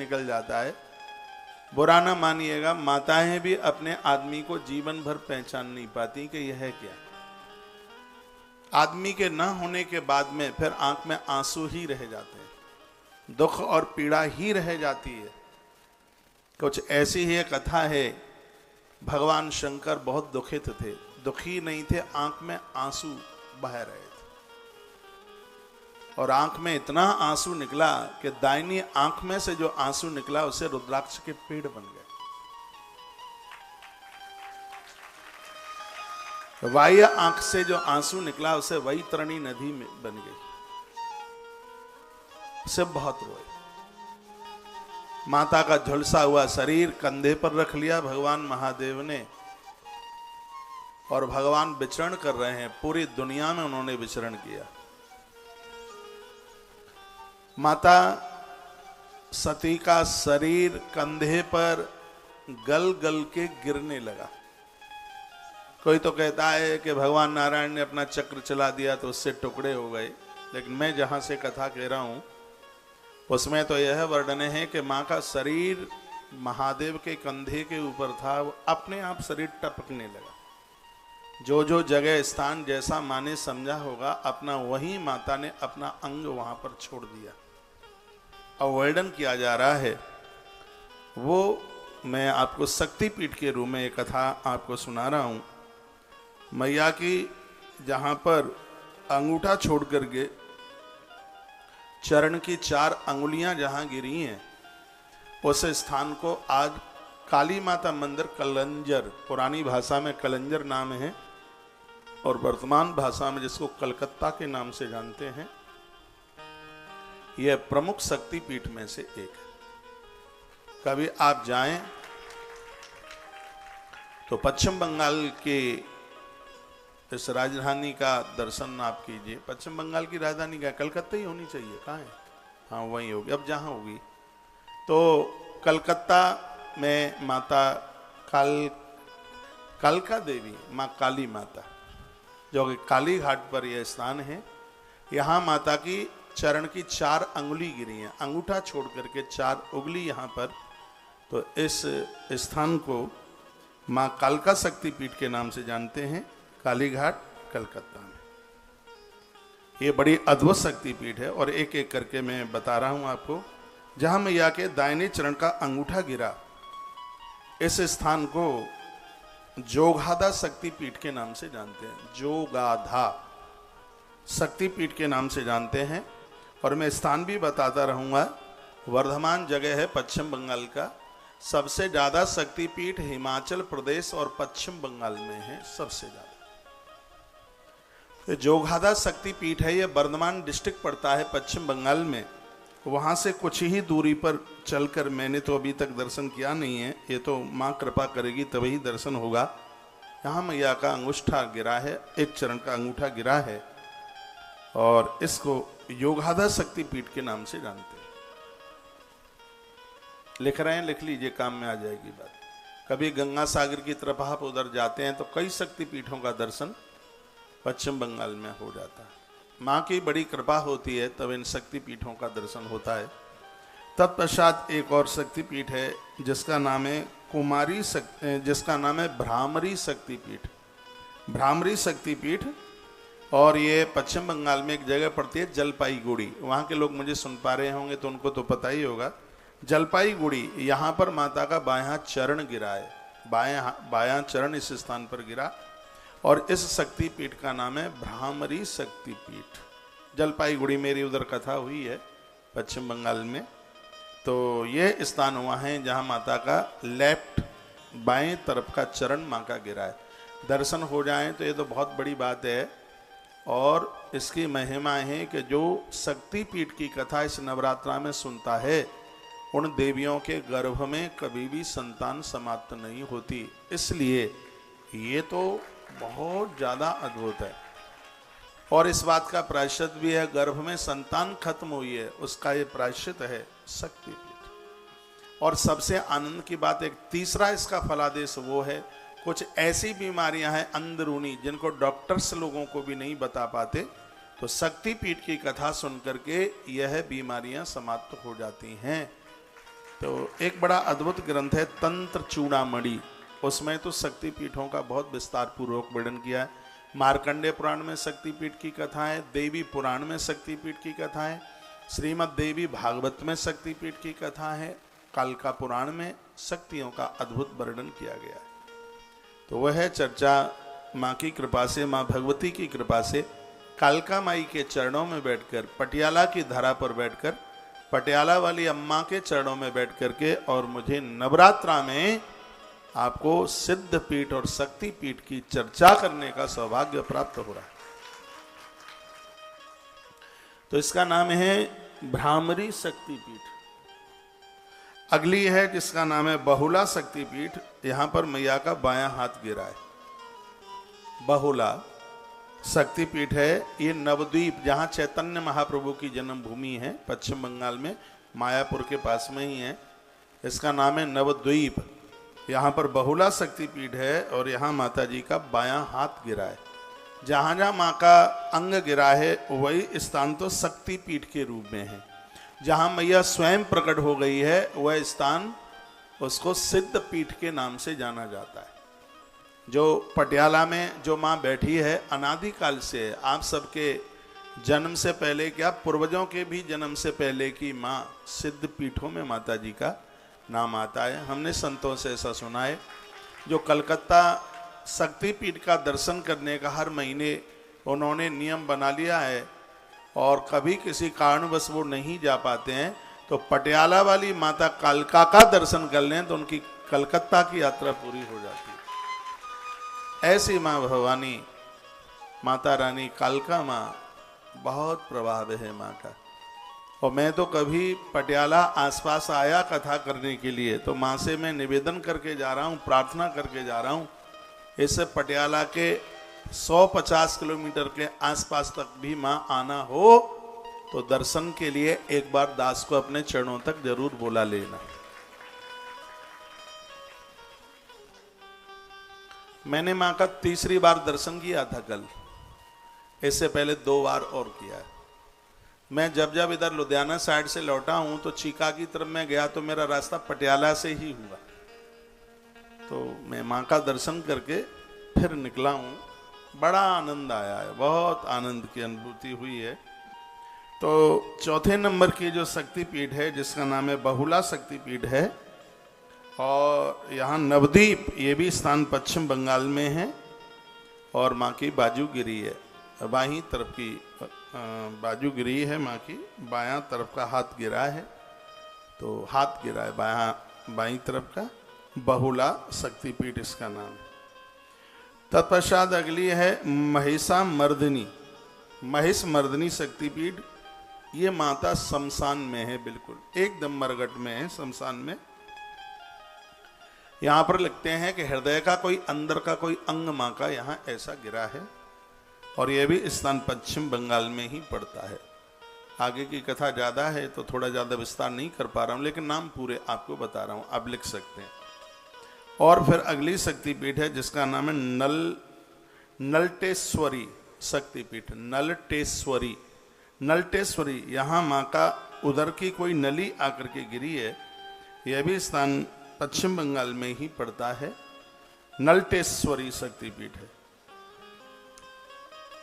निकल जाता है। बुरा ना मानिएगा, माताएं भी अपने आदमी को जीवन भर पहचान नहीं पाती कि यह है क्या। आदमी के न होने के बाद में फिर आंख में आंसू ही रह जाते हैं, दुख और पीड़ा ही रह जाती है। कुछ ऐसी ही एक कथा है, भगवान शंकर बहुत दुखित थे, दुखी नहीं थे, आंख में आंसू बह रहे थे और आंख में इतना आंसू निकला कि दाहिनी आंख में से जो आंसू निकला उसे रुद्राक्ष के पेड़ बन गए। बाह्य आंख से जो आंसू निकला उसे वैतरणी नदी में बन गई। उसे बहुत रोए। माता का झुलसा हुआ शरीर कंधे पर रख लिया भगवान महादेव ने और भगवान विचरण कर रहे हैं, पूरी दुनिया में उन्होंने विचरण किया। माता सती का शरीर कंधे पर गल गल के गिरने लगा। कोई तो कहता है कि भगवान नारायण ने अपना चक्र चला दिया तो उससे टुकड़े हो गए, लेकिन मैं जहां से कथा कह रहा हूं उसमें तो यह वर्णन है कि मां का शरीर महादेव के कंधे के ऊपर था, वो अपने आप शरीर टपकने लगा। जो जो जगह स्थान जैसा मां ने समझा होगा, अपना वही माता ने अपना अंग वहां पर छोड़ दिया। और वर्णन किया जा रहा है, वो मैं आपको शक्तिपीठ के रूप में एक कथा आपको सुना रहा हूं। मैया की जहां पर अंगूठा छोड़ करके चरण की 4 अंगुलियां जहां गिरी हैं, उस स्थान को आज काली माता मंदिर कलंजर, पुरानी भाषा में कलंजर नाम है और वर्तमान भाषा में जिसको कलकत्ता के नाम से जानते हैं, यह प्रमुख शक्तिपीठ में से एक है। कभी आप जाएं तो पश्चिम बंगाल के इस राजधानी का दर्शन आप कीजिए। पश्चिम बंगाल की राजधानी क्या, कलकत्ता ही होनी चाहिए, कहाँ है? हाँ वहीं होगी, अब जहाँ होगी। तो कलकत्ता में माता कालका देवी, माँ काली माता, जो कि काली घाट पर यह स्थान है। यहाँ माता की चरण की 4 अंगुली गिरी हैं, अंगूठा छोड़ करके 4 उंगली यहाँ पर। तो इस स्थान को माँ कालका शक्तिपीठ के नाम से जानते हैं, काली घाट कलकत्ता में। ये बड़ी अद्भुत शक्तिपीठ है और एक एक करके मैं बता रहा हूं आपको। जहां मैया के दाहिने चरण का अंगूठा गिरा, इस स्थान को जोगाधा शक्तिपीठ के नाम से जानते हैं, जोगाधा शक्तिपीठ के नाम से जानते हैं। और मैं स्थान भी बताता रहूंगा। वर्धमान जगह है पश्चिम बंगाल का, सबसे ज्यादा शक्तिपीठ हिमाचल प्रदेश और पश्चिम बंगाल में है, सबसे ज्यादा। जोगाधा शक्तिपीठ है, यह बर्धमान डिस्ट्रिक्ट पड़ता है पश्चिम बंगाल में। वहाँ से कुछ ही दूरी पर चलकर, मैंने तो अभी तक दर्शन किया नहीं है, ये तो माँ कृपा करेगी तभी दर्शन होगा। यहाँ मैया का अंगूठा गिरा है, एक चरण का अंगूठा गिरा है और इसको योगाधा शक्तिपीठ के नाम से जानते हैं। लिख रहे हैं, लिख लीजिए, काम में आ जाएगी बात। कभी गंगा सागर की तरफ आप उधर जाते हैं तो कई शक्तिपीठों का दर्शन पश्चिम बंगाल में हो जाता है। माँ की बड़ी कृपा होती है तब इन शक्तिपीठों का दर्शन होता है। तत्पश्चात एक और शक्तिपीठ है जिसका नाम है जिसका नाम है भ्रामरी शक्तिपीठ। भ्रामरी शक्तिपीठ, और ये पश्चिम बंगाल में एक जगह पड़ती है जलपाईगुड़ी। वहाँ के लोग मुझे सुन पा रहे होंगे तो उनको तो पता ही होगा। जलपाईगुड़ी, यहाँ पर माता का बायां चरण गिरा है, बायां चरण इस स्थान पर गिरा और इस शक्तिपीठ का नाम है भ्रामरी शक्तिपीठ। जलपाईगुड़ी मेरी उधर कथा हुई है पश्चिम बंगाल में। तो ये स्थान हुआ है जहाँ माता का लेफ्ट बाएं तरफ का चरण माँ का गिरा है। दर्शन हो जाएं तो ये तो बहुत बड़ी बात है। और इसकी महिमा है कि जो शक्तिपीठ की कथा इस नवरात्रा में सुनता है, उन देवियों के गर्भ में कभी भी संतान समाप्त नहीं होती। इसलिए ये तो बहुत ज़्यादा अद्भुत है। और इस बात का प्रायश्चित भी है, गर्भ में संतान खत्म हुई है उसका ये प्रायश्चित है शक्तिपीठ। और सबसे आनंद की बात, एक तीसरा इसका फलादेश वो है, कुछ ऐसी बीमारियां हैं अंदरूनी जिनको डॉक्टर्स लोगों को भी नहीं बता पाते, तो शक्तिपीठ की कथा सुन करके यह बीमारियां समाप्त हो जाती हैं। तो एक बड़ा अद्भुत ग्रंथ है तंत्र चूड़ामणि, उसमें तो शक्तिपीठों का बहुत विस्तार पूर्वक वर्णन किया है। मार्कंडेय पुराण में शक्तिपीठ की कथाएं, देवी पुराण में शक्तिपीठ की कथाएं, श्रीमद् देवी भागवत में शक्तिपीठ की कथा है, कालका पुराण में शक्तियों का अद्भुत वर्णन किया गया है। तो वह चर्चा माँ की कृपा से, माँ भगवती की कृपा से कालका माई के चरणों में बैठकर, पटियाला की धरा पर बैठकर, पटियाला वाली अम्मा के चरणों में बैठ करके, और मुझे नवरात्रा में आपको सिद्ध पीठ और शक्ति पीठ की चर्चा करने का सौभाग्य प्राप्त हो रहा है। तो इसका नाम है भ्रामरी शक्तिपीठ। अगली है जिसका नाम है बहुला शक्तिपीठ। यहां पर मैया का बायां हाथ गिरा है। बहुला शक्तिपीठ है ये नवद्वीप, जहां चैतन्य महाप्रभु की जन्मभूमि है, पश्चिम बंगाल में मायापुर के पास में ही है। इसका नाम है नवद्वीप। यहाँ पर बहुला शक्तिपीठ है और यहाँ माता जी का बायां हाथ गिरा है। जहाँ जहाँ माँ का अंग गिरा है वही स्थान तो शक्तिपीठ के रूप में है। जहाँ मैया स्वयं प्रकट हो गई है वह स्थान उसको सिद्ध पीठ के नाम से जाना जाता है। जो पटियाला में जो माँ बैठी है अनादिकाल से, आप सबके जन्म से पहले क्या, पूर्वजों के भी जन्म से पहले की माँ सिद्ध पीठों में माता जी का नाम आता है। हमने संतों से ऐसा सुना है। जो कलकत्ता शक्तिपीठ का दर्शन करने का हर महीने उन्होंने नियम बना लिया है और कभी किसी कारणवश वो नहीं जा पाते हैं तो पटियाला वाली माता कालका का दर्शन कर लें तो उनकी कलकत्ता की यात्रा पूरी हो जाती है। ऐसी माँ भवानी, माता रानी कालका माँ, बहुत प्रभाव है माँ का। और मैं तो कभी पटियाला आसपास आया कथा करने के लिए, तो माँ से मैं निवेदन करके जा रहा हूँ, प्रार्थना करके जा रहा हूँ, इससे पटियाला के 150 किलोमीटर के आसपास तक भी माँ आना हो तो दर्शन के लिए एक बार दास को अपने चरणों तक जरूर बुला लेना। मैंने माँ का तीसरी बार दर्शन किया था कल, इससे पहले 2 बार और किया है। मैं जब जब इधर लुधियाना साइड से लौटा हूं तो चीका की तरफ मैं गया तो मेरा रास्ता पटियाला से ही हुआ। तो मैं माँ का दर्शन करके फिर निकला हूं, बड़ा आनंद आया है, बहुत आनंद की अनुभूति हुई है। तो चौथे नंबर की जो शक्तिपीठ है जिसका नाम है बहुला शक्तिपीठ है और यहाँ नवद्वीप, ये भी स्थान पश्चिम बंगाल में है और माँ की बाजूगिरी है, बाहीं तरफ की बाजूगिरी है माँ की, बायां तरफ का हाथ गिरा है। तो हाथ गिरा है बाईं तरफ का, बहुला शक्तिपीठ इसका नाम है। तत्पश्चात अगली है महिषा मर्दिनी, महिष मर्दिनी शक्तिपीठ। ये माता शमशान में है, बिल्कुल एकदम मरघट में है, शमशान में। यहाँ पर लिखते हैं कि हृदय का कोई अंदर का कोई अंग माँ का यहाँ ऐसा गिरा है और यह भी स्थान पश्चिम बंगाल में ही पड़ता है। आगे की कथा ज़्यादा है तो थोड़ा ज़्यादा विस्तार नहीं कर पा रहा हूँ, लेकिन नाम पूरे आपको बता रहा हूँ, आप लिख सकते हैं। और फिर अगली शक्तिपीठ है जिसका नाम है नलटेश्वरी शक्तिपीठ। नलटेश्वरी, नलटेश्वरी, यहाँ माँ का उदर की कोई नली आकर के गिरी है। यह भी स्थान पश्चिम बंगाल में ही पड़ता है। नलटेश्वरी शक्तिपीठ है।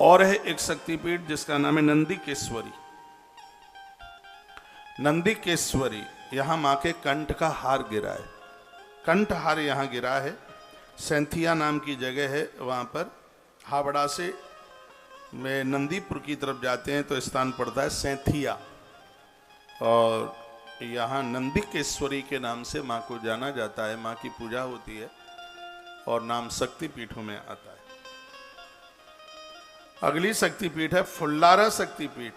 और है एक शक्तिपीठ जिसका नाम है नंदिकेश्वरी। नंदिकेश्वरी, यहां मां के कंठ का हार गिरा है, कंठ हार यहां गिरा है। सैंथिया नाम की जगह है, वहां पर हावड़ा से में नंदीपुर की तरफ जाते हैं तो स्थान पड़ता है सैंथिया और यहाँ नंदिकेश्वरी के नाम से माँ को जाना जाता है। माँ की पूजा होती है और नाम शक्तिपीठों में आता है। अगली शक्तिपीठ है फुल्लारा शक्तिपीठ।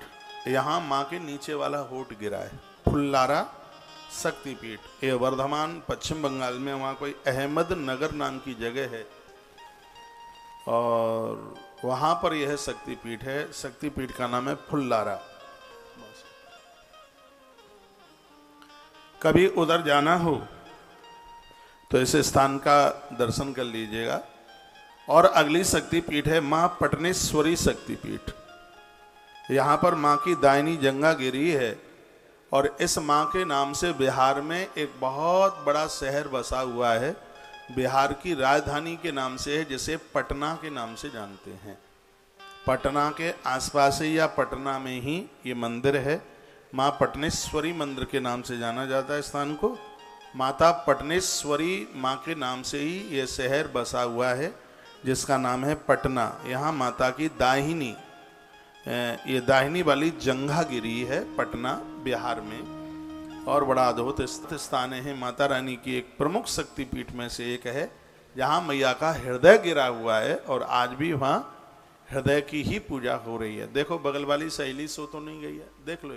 यहाँ माँ के नीचे वाला होठ गिरा है, फुल्लारा शक्तिपीठ। ये वर्धमान पश्चिम बंगाल में, वहाँ कोई अहमदनगर नाम की जगह है और वहाँ पर यह शक्तिपीठ है। शक्तिपीठ का नाम है फुल्लारा। कभी उधर जाना हो तो इस स्थान का दर्शन कर लीजिएगा। और अगली शक्तिपीठ है माँ पटनेश्वरी शक्तिपीठ। यहाँ पर माँ की दाहिनी जंघा गिरी है और इस माँ के नाम से बिहार में एक बहुत बड़ा शहर बसा हुआ है, बिहार की राजधानी के नाम से है, जिसे पटना के नाम से जानते हैं। पटना के आसपास ही या पटना में ही ये मंदिर है। माँ पटनेश्वरी मंदिर के नाम से जाना जाता है स्थान को। माता पटनेश्वरी माँ के नाम से ही ये शहर बसा हुआ है, जिसका नाम है पटना। यहाँ माता की दाहिनी, ये दाहिनी वाली जंघागिरी है पटना बिहार में, और बड़ा अद्भुत स्थान है। माता रानी की एक प्रमुख शक्तिपीठ में से एक है, जहाँ मैया का हृदय गिरा हुआ है और आज भी वहाँ हृदय की ही पूजा हो रही है। देखो बगल वाली सहेली सो तो नहीं गई है, देख लो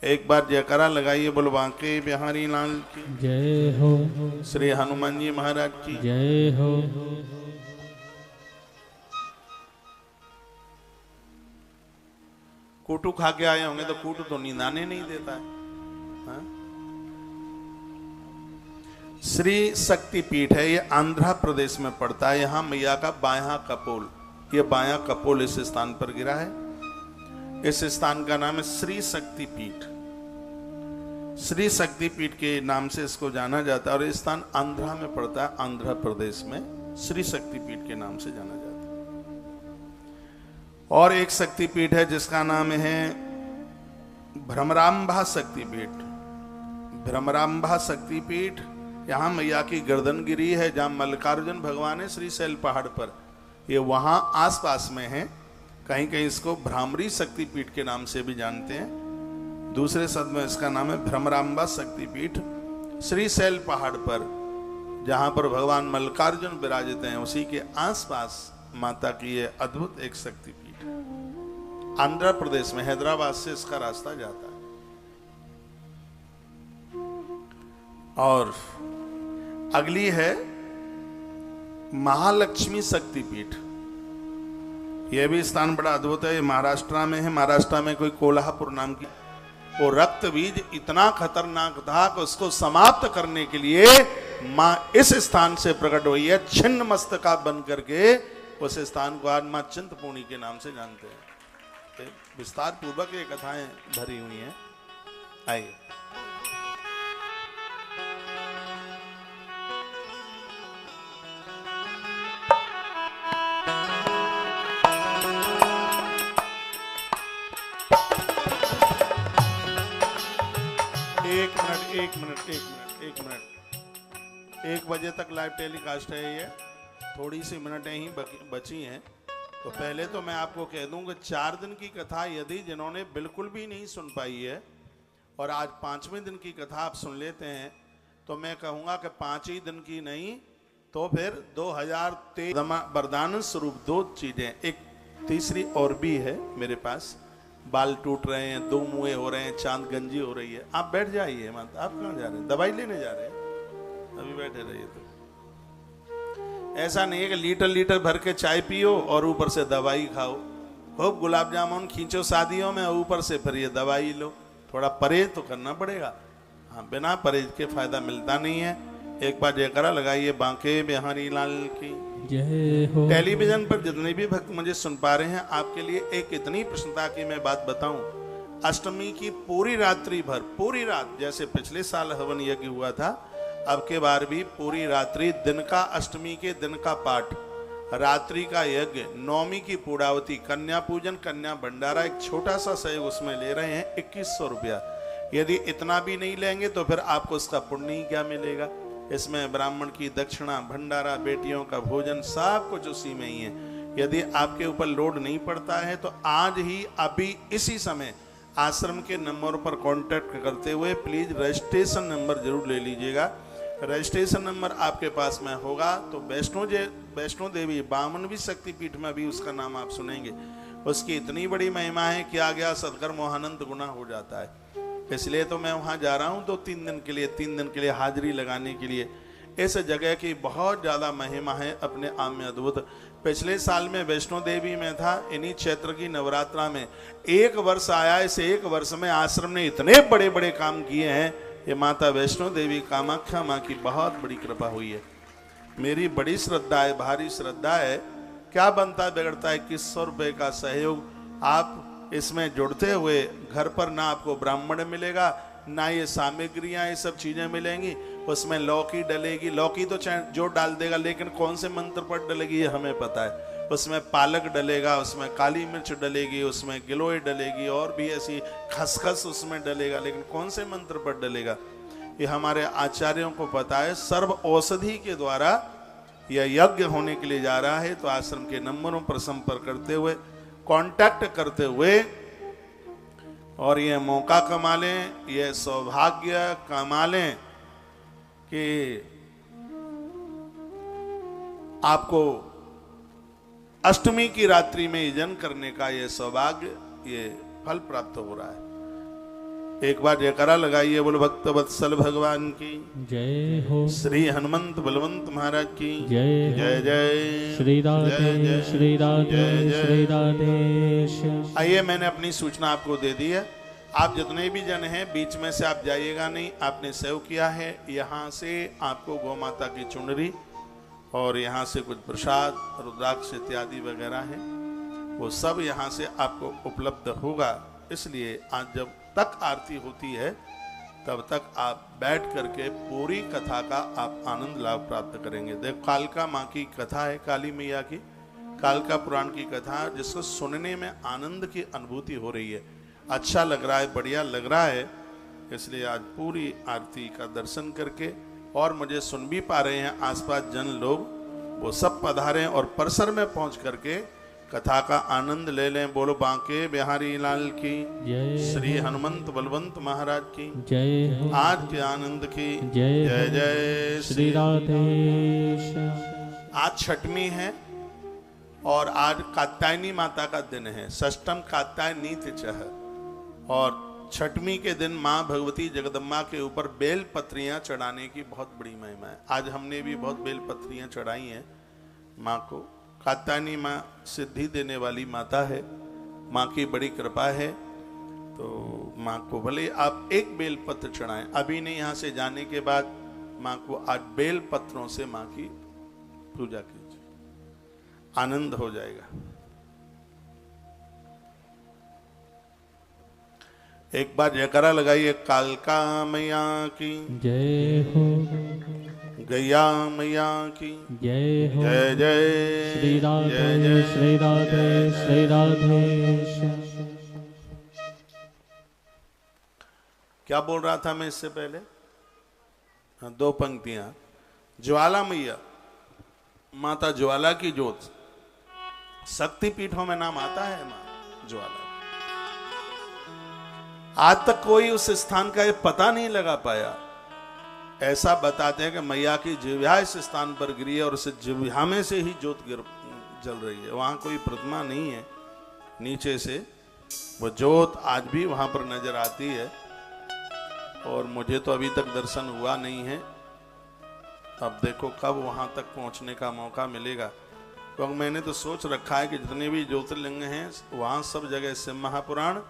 एक बार जयकारा लगाइए, बोलो बांके बिहारी लाल की जय हो, श्री हनुमान जी महाराज की जय हो। कूटू खा के आए होंगे तो कूटू तो नींद आने नहीं देता है। हाँ? श्री शक्तिपीठ है, ये आंध्र प्रदेश में पड़ता है। यहाँ मैया का बायां कपोल, ये बायां कपोल इस स्थान पर गिरा है। इस स्थान का नाम है श्री शक्तिपीठ। श्री शक्तिपीठ के नाम से इसको जाना जाता है और इस स्थान आंध्र में पड़ता है, आंध्र प्रदेश में श्री शक्तिपीठ के नाम से जाना जाता है। और एक शक्तिपीठ है जिसका नाम है भ्रमरांबा शक्तिपीठ। भ्रमरांबा शक्तिपीठ, यहाँ मैया की गर्दनगिरी है, जहाँ मल्लिकार्जुन भगवान है श्रीशैल पहाड़ पर, ये वहाँ आसपास में है। कहीं कहीं इसको भ्रामरी शक्तिपीठ के नाम से भी जानते हैं। दूसरे शब्द में इसका नाम है भ्रमरांबा शक्तिपीठ। श्रीशैल पहाड़ पर जहाँ पर भगवान मल्लिकार्जुन विराजित हैं, उसी के आसपास माता की ये अद्भुत एक शक्तिपीठ है। आंध्र प्रदेश में हैदराबाद से इसका रास्ता जाता है। और अगली है महालक्ष्मी शक्तिपीठ। यह भी स्थान बड़ा अद्भुत है, ये महाराष्ट्र में है। महाराष्ट्र में कोई कोल्हापुर नाम की, वो रक्त बीज इतना खतरनाक था कि उसको समाप्त करने के लिए मां इस स्थान से प्रकट हुई है, छिन्न मस्तका बन करके। उस स्थान को आज मां चिंतपूर्णी के नाम से जानते हैं। विस्तार पूर्वक ये कथाएं भरी हुई हैं। आइए एक मिनट 1 बजे तक लाइव टेलीकास्ट है। ये थोड़ी सी मिनटें ही बची हैं। तो पहले तो मैं आपको कह दूं कि 4 दिन की कथा यदि जिन्होंने बिल्कुल भी नहीं सुन पाई है और आज 5वें दिन की कथा आप सुन लेते हैं, तो मैं कहूँगा कि 5 ही दिन की नहीं तो फिर 2023 वरदान स्वरूप 2 चीज़ें, एक तीसरी और भी है मेरे पास। बाल टूट रहे हैं, 2 मुँहे हो रहे हैं, चांद गंजी हो रही है। आप बैठ जाइए मत, आप कहाँ जा रहे हैं? दवाई लेने जा रहे हैं? अभी बैठे रहिए। तो ऐसा नहीं है कि लीटर भर के चाय पियो और ऊपर से दवाई खाओ। खूब गुलाब जामुन खींचो शादियों में, ऊपर से फिर ये दवाई लो। थोड़ा परहेज तो करना पड़ेगा। हाँ, बिना परहेज के फायदा मिलता नहीं है। एक बार जयकारा लगाइए बांके बिहारी लाल की जय हो। टेलीविजन पर जितने भी भक्त मुझे सुन पा रहे हैं, आपके लिए एक इतनी प्रसन्नता की मैं बात बताऊं, अष्टमी की पूरी रात्रि भर, पूरी रात, जैसे पिछले साल हवन यज्ञ हुआ था, अब के बार भी पूरी रात्रि दिन का, अष्टमी के दिन का पाठ, रात्रि का यज्ञ, नवमी की पूर्णावती, कन्या पूजन, कन्या भंडारा, एक छोटा सा सहयोग उसमें ले रहे हैं 2100 रुपया। यदि इतना भी नहीं लेंगे तो फिर आपको उसका पुण्य ही क्या मिलेगा। इसमें ब्राह्मण की दक्षिणा, भंडारा, बेटियों का भोजन, सब कुछ उसी में ही है। यदि आपके ऊपर लोड नहीं पड़ता है तो आज ही अभी इसी समय आश्रम के नंबर पर कांटेक्ट करते हुए प्लीज रजिस्ट्रेशन नंबर जरूर ले लीजिएगा। रजिस्ट्रेशन नंबर आपके पास में होगा तो वैष्णो देवी बामनवी शक्तिपीठ में भी उसका नाम आप सुनेंगे। उसकी इतनी बड़ी महिमा है कि आ गया सदकर्म अनंत गुना हो जाता है। इसलिए तो मैं वहाँ जा रहा हूँ 2-3 दिन के लिए, 3 दिन के लिए हाजिरी लगाने के लिए। इस जगह की बहुत ज़्यादा महिमा है अपने आप में अद्भुत। पिछले साल में वैष्णो देवी में था, इन्हीं क्षेत्र की नवरात्रा में 1 वर्ष आया। इस 1 वर्ष में आश्रम ने इतने बड़े बड़े काम किए हैं। ये माता वैष्णो देवी कामाख्या माँ की बहुत बड़ी कृपा हुई है। मेरी बड़ी श्रद्धा है, भारी श्रद्धा है। क्या बनता बिगड़ता है 2100 रुपये का सहयोग। आप इसमें जुड़ते हुए घर पर ना आपको ब्राह्मण मिलेगा, ना ये सामग्रियां, ये सब चीजें मिलेंगी। उसमें लौकी डलेगी, लौकी तो चाहे जो डाल देगा, लेकिन कौन से मंत्र पर डलेगी ये हमें पता है। उसमें पालक डलेगा, उसमें काली मिर्च डलेगी, उसमें गिलोय डलेगी, और भी ऐसी खसखस उसमें डलेगा, लेकिन कौन से मंत्र पर डलेगा ये हमारे आचार्यों को पता है। सर्व औषधि के द्वारा यह यज्ञ होने के लिए जा रहा है। तो आश्रम के नंबरों पर संपर्क करते हुए, कांटेक्ट करते हुए, और ये मौका कमा लें, ये सौभाग्य कमा लें कि आपको अष्टमी की रात्रि में यजन करने का ये सौभाग्य, ये फल प्राप्त हो रहा है। एक बार जयकारा लगाइए, बोलो भक्त वत्सल भगवान की जय हो। श्री हनुमंत बलवंत महाराज की जय हो। जय जय श्री राधे श्री राधे श्री राधे। आइए, मैंने अपनी सूचना आपको दे दी है। आप जितने भी जन हैं, बीच में से आप जाइएगा नहीं। आपने सेव किया है, यहाँ से आपको गौ माता की चुनरी और यहाँ से कुछ प्रसाद, रुद्राक्ष इत्यादि वगैरह है, वो सब यहाँ से आपको उपलब्ध होगा। इसलिए आज जब तक आरती होती है तब तक आप बैठ करके पूरी कथा का आप आनंद लाभ प्राप्त करेंगे। देखो, कालका माँ की कथा है, काली मैया की कालका पुराण की कथा, जिसको सुनने में आनंद की अनुभूति हो रही है, अच्छा लग रहा है, बढ़िया लग रहा है। इसलिए आज पूरी आरती का दर्शन करके, और मुझे सुन भी पा रहे हैं आसपास जन लोग, वो सब पधारें और परिसर में पहुंच करके कथा का आनंद ले लें। बोलो बांके बिहारी लाल की जय। श्री हनुमंत बलवंत महाराज की जय हो। आज के आनंद की जय जय हो। जय श्री राधे। आज छठवीं है और आज कात्यायनी माता का दिन है। षष्ठम कात्यायनी तिथि, और छठवीं के दिन माँ भगवती जगदम्बा के ऊपर बेल पत्रियां चढ़ाने की बहुत बड़ी महिमा है। आज हमने भी बहुत बेल पत्रियां चढ़ाई हैं माँ को। कात्यायनी माँ सिद्धि देने वाली माता है, माँ की बड़ी कृपा है। तो माँ को भले आप एक बेल पत्र चढ़ाएं, अभी नहीं, यहाँ से जाने के बाद माँ को आज बेल पत्रों से माँ की पूजा कीजिए, आनंद हो जाएगा। एक बार जयकारा लगाइए, कालका मैया की जय हो। गैया मैया की जय हो। जय जय श्री राधे जय जय श्री राधे श्री राधे। क्या बोल रहा था मैं इससे पहले? हाँ, दो पंक्तियां। ज्वाला मैया, माता ज्वाला की ज्योत, शक्ति पीठों में नाम आता है मां ज्वाला। आज तक कोई उस स्थान का ये पता नहीं लगा पाया। ऐसा बताते हैं कि मैया की जिह्वा इस स्थान पर गिरी है और उस जिह्वा में से ही ज्योत जल रही है। वहां कोई प्रतिमा नहीं है, नीचे से वो ज्योत आज भी वहां पर नजर आती है। और मुझे तो अभी तक दर्शन हुआ नहीं है, अब देखो कब वहां तक पहुंचने का मौका मिलेगा। क्योंकि मैंने तो सोच रखा है कि जितने भी ज्योतिर्लिंग हैं वहां सब जगह शिव महापुराण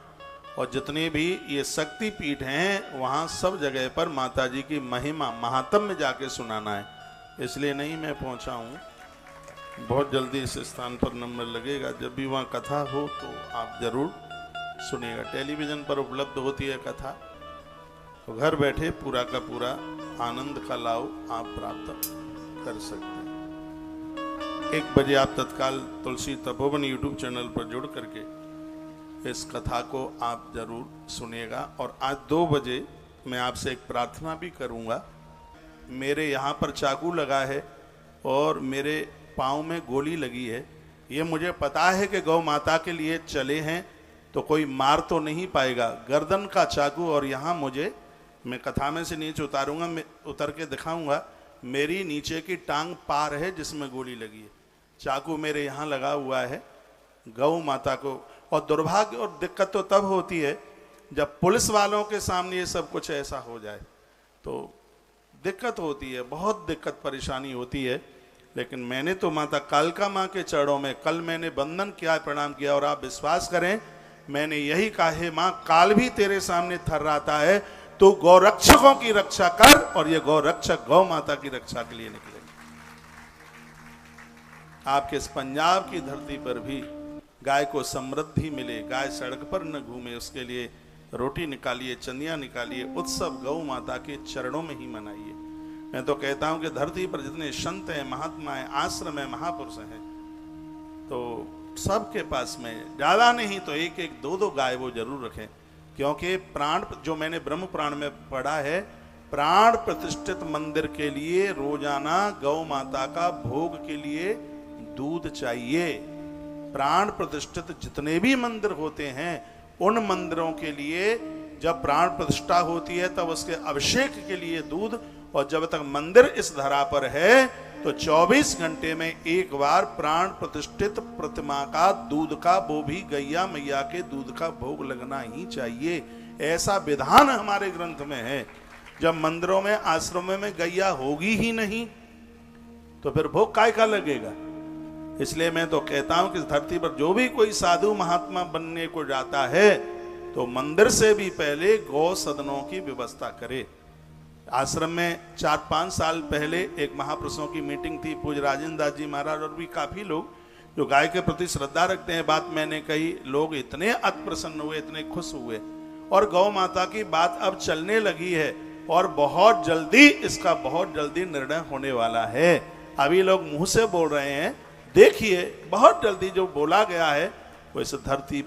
और जितने भी ये शक्ति पीठ हैं वहाँ सब जगह पर माता जी की महिमा महात्म्य जाके सुनाना है। इसलिए नहीं मैं पहुँचा हूँ, बहुत जल्दी इस स्थान पर नंबर लगेगा। जब भी वहाँ कथा हो तो आप जरूर सुनिएगा। टेलीविज़न पर उपलब्ध होती है कथा, तो घर बैठे पूरा का पूरा आनंद का लाभ आप प्राप्त कर सकते हैं। 1 बजे आप तत्काल तुलसी तपोवन यूट्यूब चैनल पर जुड़ करके इस कथा को आप जरूर सुनिएगा। और आज 2 बजे मैं आपसे एक प्रार्थना भी करूंगा। मेरे यहाँ पर चाकू लगा है और मेरे पाँव में गोली लगी है। ये मुझे पता है कि गौ माता के लिए चले हैं तो कोई मार तो नहीं पाएगा। गर्दन का चाकू, और यहाँ मुझे, मैं कथा में से नीचे उतारूंगा, मैं उतर के दिखाऊंगा, मेरी नीचे की टांग पार है जिसमें गोली लगी है। चाकू मेरे यहाँ लगा हुआ है गौ माता को। और दुर्भाग्य और दिक्कत तो तब होती है जब पुलिस वालों के सामने ये सब कुछ ऐसा हो जाए, तो दिक्कत होती है, बहुत दिक्कत परेशानी होती है। लेकिन मैंने तो माता कालका माँ के चरणों में कल मैंने वंदन किया, प्रणाम किया, और आप विश्वास करें मैंने यही कहा है, माँ काल भी तेरे सामने थर्राता है, तो गौरक्षकों की रक्षा कर। और ये गौरक्षक गौ माता की रक्षा के लिए निकले। आपके इस पंजाब की धरती पर भी गाय को समृद्धि मिले, गाय सड़क पर न घूमे, उसके लिए रोटी निकालिए, चंदियाँ निकालिए, उत्सव गौ माता के चरणों में ही मनाइए। मैं तो कहता हूं कि धरती पर जितने संत हैं, महात्मा हैं, आश्रम है, महापुरुष हैं, तो सबके पास में ज्यादा नहीं तो एक एक दो दो गाय वो जरूर रखें, क्योंकि प्राण, जो मैंने ब्रह्म पुराण में पढ़ा है, प्राण प्रतिष्ठित मंदिर के लिए रोजाना गौ माता का भोग के लिए दूध चाहिए। प्राण प्रतिष्ठित जितने भी मंदिर होते हैं, उन मंदिरों के लिए जब प्राण प्रतिष्ठा होती है तब उसके अभिषेक के लिए दूध, और जब तक मंदिर इस धरा पर है तो 24 घंटे में एक बार प्राण प्रतिष्ठित प्रतिमा का दूध का, वो भी गैया मैया के दूध का भोग लगना ही चाहिए। ऐसा विधान हमारे ग्रंथ में है। जब मंदिरों में, आश्रमों में गैया होगी ही नहीं तो फिर भोग काय का लगेगा। इसलिए मैं तो कहता हूं कि इस धरती पर जो भी कोई साधु महात्मा बनने को जाता है तो मंदिर से भी पहले गौ सदनों की व्यवस्था करे। आश्रम में 4-5 साल पहले एक महापुरुषों की मीटिंग थी, पूज्य राजेंद्र दास जी महाराज और भी काफी लोग जो गाय के प्रति श्रद्धा रखते हैं, बात मैंने कही, लोग इतने अति प्रसन्न हुए, इतने खुश हुए, और गौ माता की बात अब चलने लगी है, और बहुत जल्दी इसका बहुत जल्दी निर्णय होने वाला है। अभी लोग मुंह से बोल रहे हैं, देखिए बहुत जल्दी जो बोला गया है वो इस धरती